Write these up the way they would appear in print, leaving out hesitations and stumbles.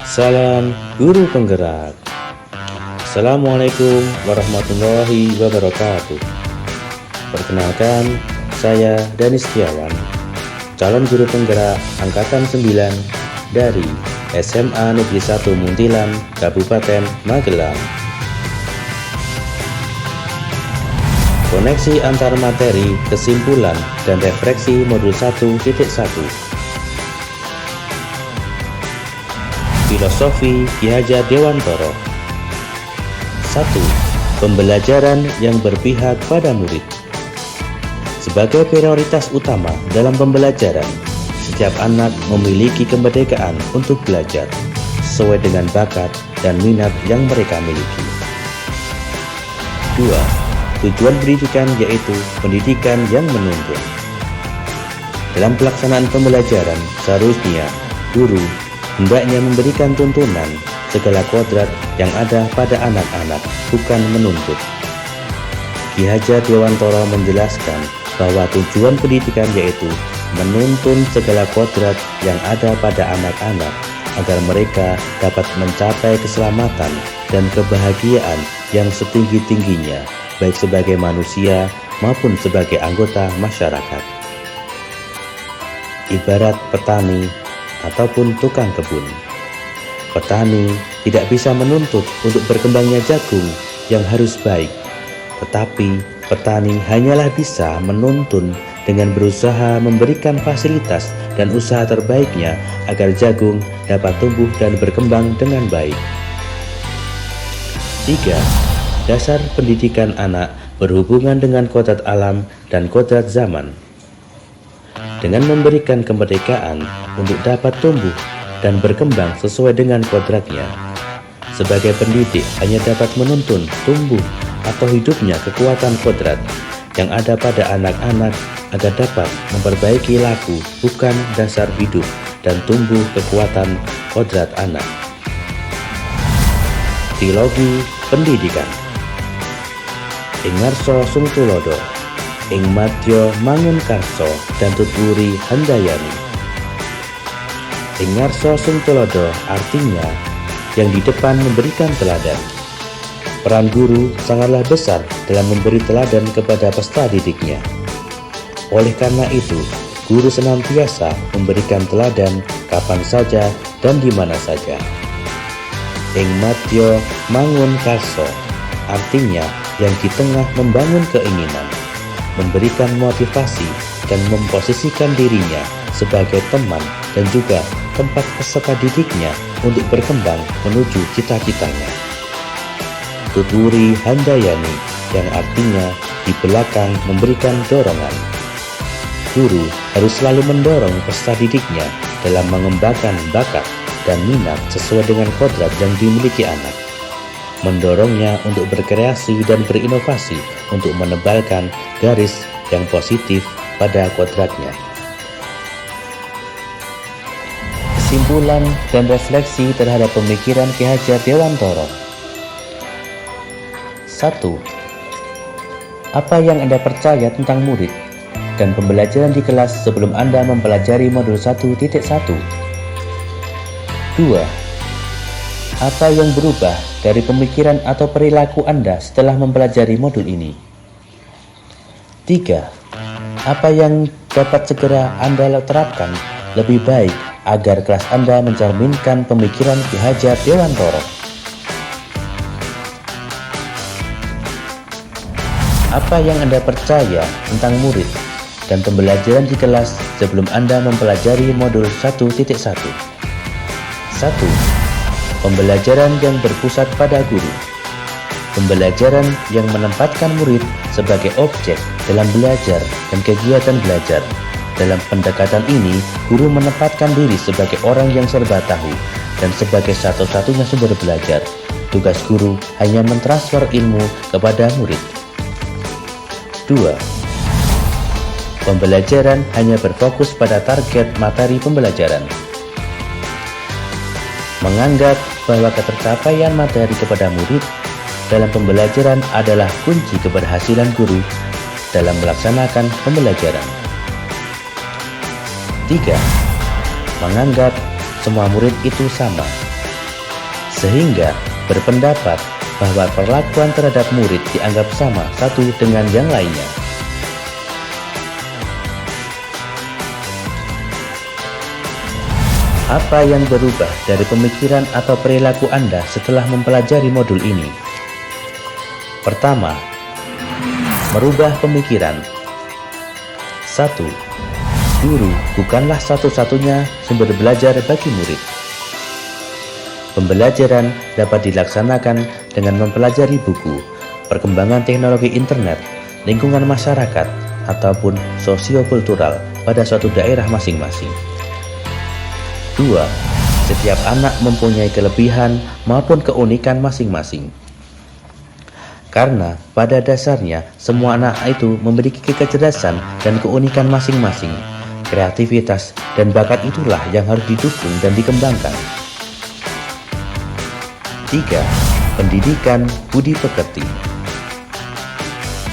Salam Guru Penggerak. Assalamualaikum warahmatullahi wabarakatuh. Perkenalkan, saya Dani Setiawan, calon guru penggerak Angkatan 9 dari SMA Negeri 1 Muntilan, Kabupaten Magelang. Koneksi antar materi, kesimpulan, dan refleksi modul 1.1. Filosofi Ki Hajar Dewantoro. 1. Pembelajaran yang berpihak pada murid. Sebagai prioritas utama dalam pembelajaran, setiap anak memiliki kemerdekaan untuk belajar sesuai dengan bakat dan minat yang mereka miliki. 2. Tujuan pendidikan yaitu pendidikan yang menuntun. Dalam pelaksanaan pembelajaran, seharusnya guru hendaknya memberikan tuntunan segala kodrat yang ada pada anak-anak, bukan menuntut. Ki Hajar Dewantoro menjelaskan bahwa tujuan pendidikan yaitu menuntun segala kodrat yang ada pada anak-anak agar mereka dapat mencapai keselamatan dan kebahagiaan yang setinggi-tingginya, baik sebagai manusia maupun sebagai anggota masyarakat. Ibarat petani ataupun tukang kebun. Petani tidak bisa menuntut untuk berkembangnya jagung yang harus baik, tetapi petani hanyalah bisa menuntun dengan berusaha memberikan fasilitas dan usaha terbaiknya agar jagung dapat tumbuh dan berkembang dengan baik. 3. Dasar pendidikan anak berhubungan dengan kodrat alam dan kodrat zaman. Dengan memberikan kemerdekaan untuk dapat tumbuh dan berkembang sesuai dengan kodratnya, sebagai pendidik hanya dapat menuntun tumbuh atau hidupnya kekuatan kodrat yang ada pada anak-anak agar dapat memperbaiki laku, bukan dasar hidup dan tumbuh kekuatan kodrat anak. Teologi pendidikan. Ing ngarsa sung tulodo, ing madya mangun karso dan tuturi handayani. Ing ngarsa sung tulodo artinya yang di depan memberikan teladan. Peran guru sangatlah besar dalam memberi teladan kepada peserta didiknya. Oleh karena itu, guru senantiasa memberikan teladan kapan saja dan di mana saja. Ing madya mangun karso artinya yang di tengah membangun keinginan, memberikan motivasi dan memposisikan dirinya sebagai teman dan juga tempat peserta didiknya untuk berkembang menuju cita-citanya. Tuturi handayani yang artinya di belakang memberikan dorongan. Guru harus selalu mendorong peserta didiknya dalam mengembangkan bakat dan minat sesuai dengan kodrat yang dimiliki anak, mendorongnya untuk berkreasi dan berinovasi untuk menebalkan garis yang positif pada kodratnya. Kesimpulan dan refleksi terhadap pemikiran Ki Hajar Dewantoro. 1. Apa yang Anda percaya tentang murid dan pembelajaran di kelas sebelum Anda mempelajari modul 1.1? 2. Apa yang berubah dari pemikiran atau perilaku Anda setelah mempelajari modul ini? 3. Apa yang dapat segera Anda terapkan lebih baik agar kelas Anda mencerminkan pemikiran Ki Hajar Dewantoro? Apa yang Anda percaya tentang murid dan pembelajaran di kelas sebelum Anda mempelajari modul 1.1? 1. Pembelajaran yang berpusat pada guru. Pembelajaran yang menempatkan murid sebagai objek dalam belajar dan kegiatan belajar. Dalam pendekatan ini, guru menempatkan diri sebagai orang yang serba tahu dan sebagai satu-satunya sumber belajar. Tugas guru hanya mentransfer ilmu kepada murid. 2. Pembelajaran hanya berfokus pada target materi pembelajaran. Menganggap bahwa ketercapaian materi kepada murid dalam pembelajaran adalah kunci keberhasilan guru dalam melaksanakan pembelajaran. 3. Menganggap semua murid itu sama sehingga berpendapat bahwa perlakuan terhadap murid dianggap sama satu dengan yang lainnya. Apa yang berubah dari pemikiran atau perilaku Anda setelah mempelajari modul ini? Pertama, merubah pemikiran. 1. Guru bukanlah satu-satunya sumber belajar bagi murid. Pembelajaran dapat dilaksanakan dengan mempelajari buku, perkembangan teknologi internet, lingkungan masyarakat, ataupun sosiokultural pada suatu daerah masing-masing. 2. Setiap anak mempunyai kelebihan maupun keunikan masing-masing. Karena pada dasarnya semua anak itu memiliki kecerdasan dan keunikan masing-masing. Kreativitas dan bakat itulah yang harus didukung dan dikembangkan. 3. Pendidikan budi pekerti.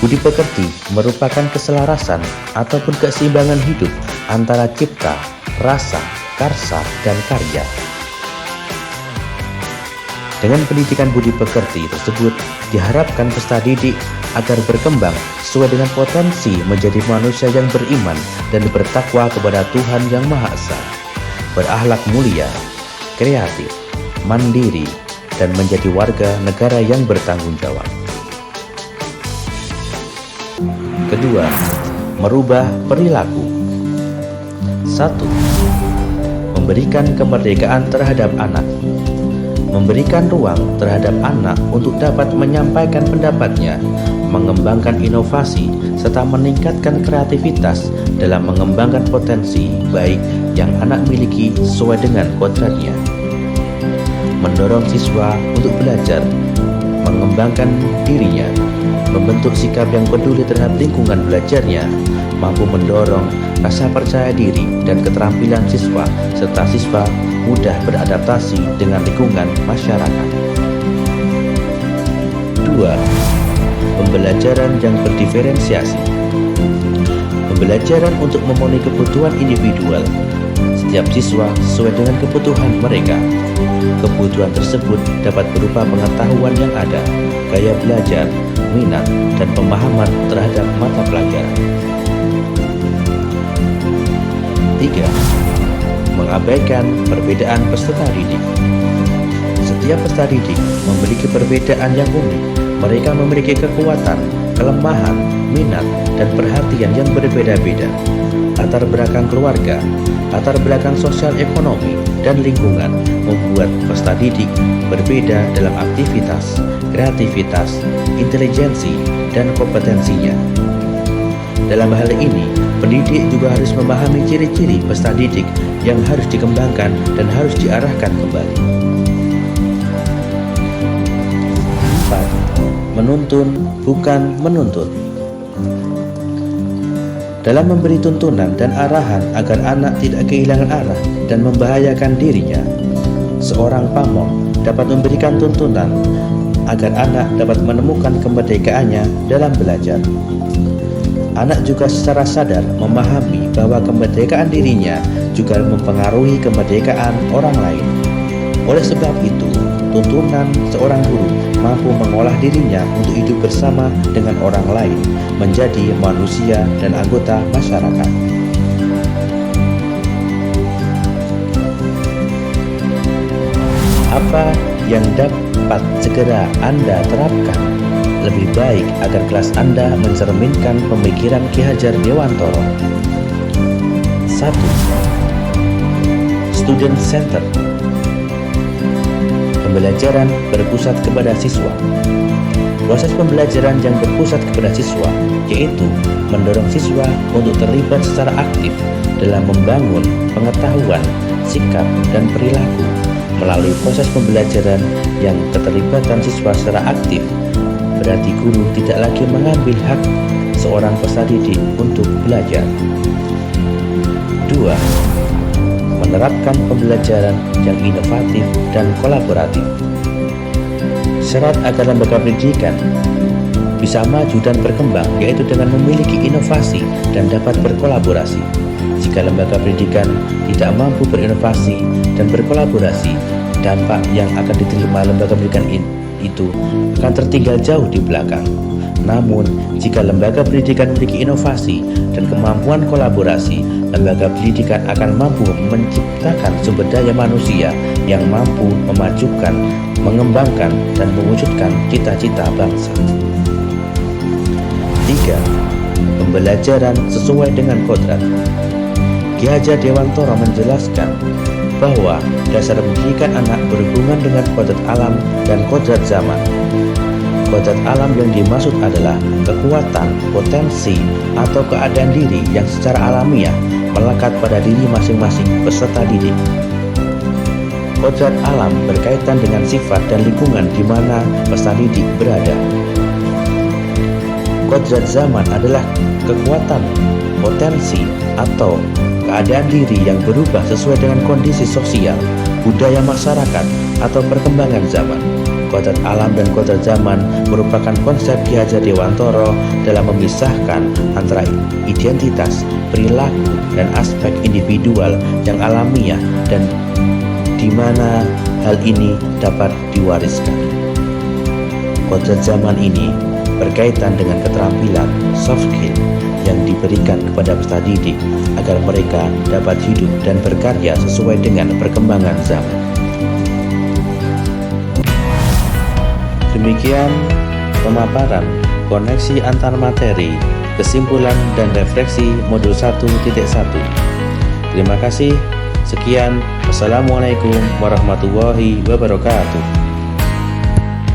Budi pekerti merupakan keselarasan ataupun keseimbangan hidup antara cipta, rasa, karsa, dan karya. Dengan pendidikan budi pekerti tersebut, diharapkan peserta didik agar berkembang sesuai dengan potensi menjadi manusia yang beriman dan bertakwa kepada Tuhan Yang Maha Esa, berakhlak mulia, kreatif, mandiri, dan menjadi warga negara yang bertanggung jawab. Kedua, merubah perilaku. 1. Memberikan kemerdekaan terhadap anak. Memberikan ruang terhadap anak untuk dapat menyampaikan pendapatnya, mengembangkan inovasi, serta meningkatkan kreativitas dalam mengembangkan potensi baik yang anak miliki sesuai dengan kodratnya. Mendorong siswa untuk belajar, mengembangkan dirinya, membentuk sikap yang peduli terhadap lingkungan belajarnya, mampu mendorong rasa percaya diri dan keterampilan siswa, serta siswa mudah beradaptasi dengan lingkungan masyarakat. 2. Pembelajaran yang berdiferensiasi. Pembelajaran untuk memenuhi kebutuhan individual. Setiap siswa sesuai dengan kebutuhan mereka. Kebutuhan tersebut dapat berupa pengetahuan yang ada, gaya belajar, minat, dan pemahaman terhadap mata pelajaran. 3. Mengabaikan perbedaan peserta didik. Setiap peserta didik memiliki perbedaan yang unik. Mereka memiliki kekuatan, kelemahan, minat, dan perhatian yang berbeda-beda. Latar belakang keluarga, latar belakang sosial ekonomi, dan lingkungan membuat peserta didik berbeda dalam aktivitas, kreativitas, intelijensi, dan kompetensinya. Dalam hal ini, pendidik juga harus memahami ciri-ciri peserta didik yang harus dikembangkan dan harus diarahkan kembali. 4. Menuntun bukan menuntut. Dalam memberi tuntunan dan arahan agar anak tidak kehilangan arah dan membahayakan dirinya, seorang pamong dapat memberikan tuntunan agar anak dapat menemukan kemerdekaannya dalam belajar. Anak juga secara sadar memahami bahwa kemerdekaan dirinya juga mempengaruhi kemerdekaan orang lain. Oleh sebab itu, tuntunan seorang guru mampu mengolah dirinya untuk hidup bersama dengan orang lain, menjadi manusia dan anggota masyarakat. Apa yang dapat segera Anda terapkan lebih baik agar kelas Anda mencerminkan pemikiran Ki Hajar Dewantoro? 1. Student Center. Pembelajaran berpusat kepada siswa. Proses pembelajaran yang berpusat kepada siswa yaitu mendorong siswa untuk terlibat secara aktif dalam membangun pengetahuan, sikap, dan perilaku melalui proses pembelajaran yang keterlibatan siswa secara aktif. Berarti guru tidak lagi mengambil hak seorang peserta didik untuk belajar. 2. Menerapkan pembelajaran yang inovatif dan kolaboratif. Syarat agar lembaga pendidikan bisa maju dan berkembang yaitu dengan memiliki inovasi dan dapat berkolaborasi. Jika lembaga pendidikan tidak mampu berinovasi dan berkolaborasi, dampak yang akan diterima lembaga pendidikan itu akan tertinggal jauh di belakang. Namun, jika lembaga pendidikan memiliki inovasi dan kemampuan kolaborasi, lembaga pendidikan akan mampu menciptakan sumber daya manusia yang mampu memajukan, mengembangkan, dan mewujudkan cita-cita bangsa. 3. Pembelajaran sesuai dengan kodrat. Ki Hajar Dewantara menjelaskan bahwa dasar pendidikan anak berhubungan dengan kodrat alam dan kodrat zaman. Kodrat alam yang dimaksud adalah kekuatan, potensi, atau keadaan diri yang secara alamiah melekat pada diri masing-masing peserta didik. Kodrat alam berkaitan dengan sifat dan lingkungan di mana peserta didik berada. Kodrat zaman adalah kekuatan, potensi, atau keadaan diri yang berubah sesuai dengan kondisi sosial, budaya masyarakat, atau perkembangan zaman. Kodrat alam dan kodrat zaman merupakan konsep Ki Hajar Dewantara dalam memisahkan antara identitas, perilaku, dan aspek individual yang alamiah dan di mana hal ini dapat diwariskan. Kodrat zaman ini berkaitan dengan keterampilan soft skill yang diberikan kepada peserta didik agar mereka dapat hidup dan berkarya sesuai dengan perkembangan zaman. Demikian pemaparan koneksi antar materi, kesimpulan dan refleksi modul 1.1. Terima kasih. Sekian. Wassalamualaikum warahmatullahi wabarakatuh.